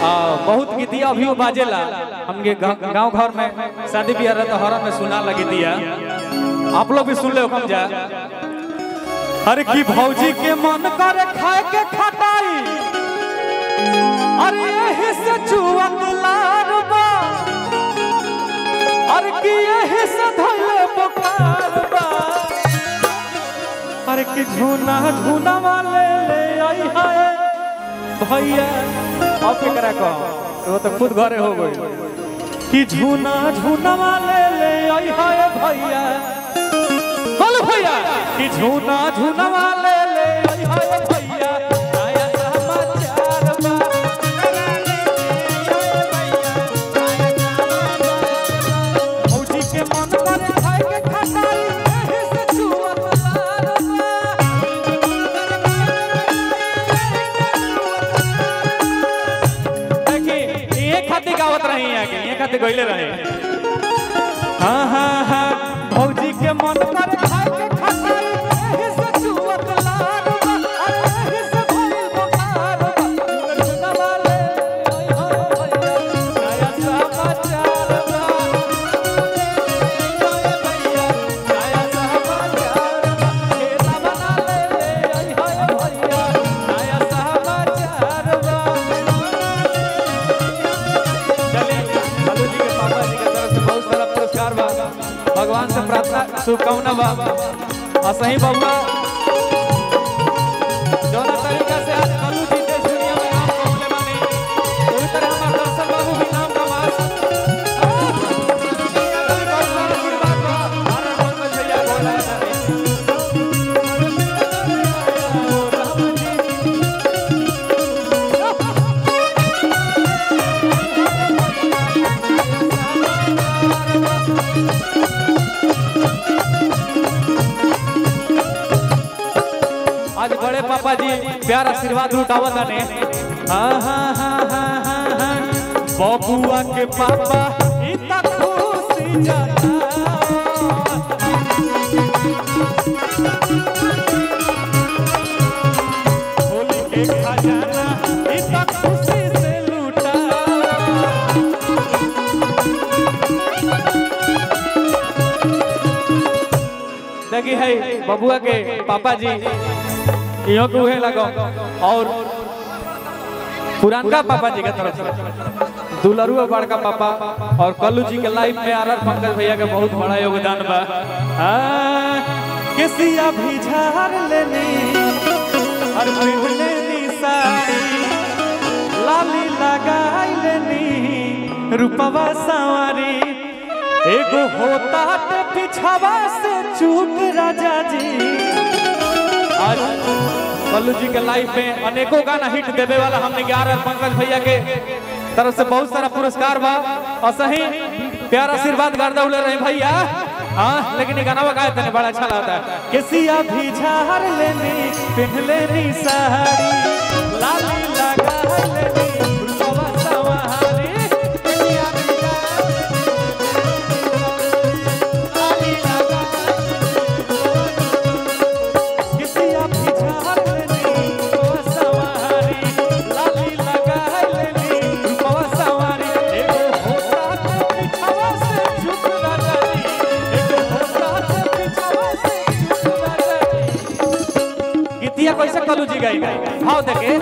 बहुत गीतिया अभी बाजेला हमके गांव घर में शादी ब्याह रहता हॉर्न में सुना लगी दिया आप लोग भी सुन ले कम जा। अरे की भौजी के मन करे खाए के खटाई अरे यही से चुअत लारबा अरे की यही से धले बुखारबा अरे की झूना झूना वाले ले आई है भैया अब केकरा कहो वो तो खुद घरे हो गई कि झूना झूना वाले ले आई है भैया बोल भैया कि झूना झूना वाले ले आई है भैया नया समाचार बा भौजी के मन करे खाए के खटाई एही से छुअत लारबा खाती गावत रही है कि ये खाती गइले रहे। हाँ हाँ हाँ भौजी के मन पर खाए के खटाई एही से छुअत लारबा एही से भइल बुखारबा झूना वाले ओय हो भैया नया समाचार बा ओय भैया नया समाचार बा खेला बना ले ओय हो भैया नया समाचार बा। भगवान से प्रार्थना शुभकामना बा सही बाबा जो तरीका से आज कलू जी देश दुनिया में नाम कमाने वाले पूरी तरह हमारे दर्शन बाबू भी नाम कमा आज बड़े पापा जी प्यार आशीर्वाद लुटावत ने। हाँ हाँ हाँ हाँ हाँ हाँ बबुआ के पापा इतना खुशी जाता होली के खजाना इतना खुशी से लूटा देखी है बबुआ के पापा जी यो उहे लगो और पुरानका पापा जी के तरफ से दुलरुआ बड़का पापा और कल्लू जी के लाइफ में आर पंकज भैया के बहुत बड़ा योगदान बा। किसिया भी झार लेनी और लेनी साड़ी लाली लगाई लेनी रूपवा सवारी एगो होता पिछावा से चूक राजा जी। आज कल्लू जी के लाइफ में अनेकों गाना हिट देवे वाला हमने 11 पंकज भैया के तरफ से बहुत सारा पुरस्कार बा और सही प्यार आशीर्वाद गर्दा उले रहे भैया। हाँ लेकिन ये गाना गाए थे बड़ा अच्छा लगता है। किसिया भी झार लेनी पिन्ह लेनी साड़ी लाली लगा लेनी रूपवा सवारी कैसे कलू जी गई भाव देखे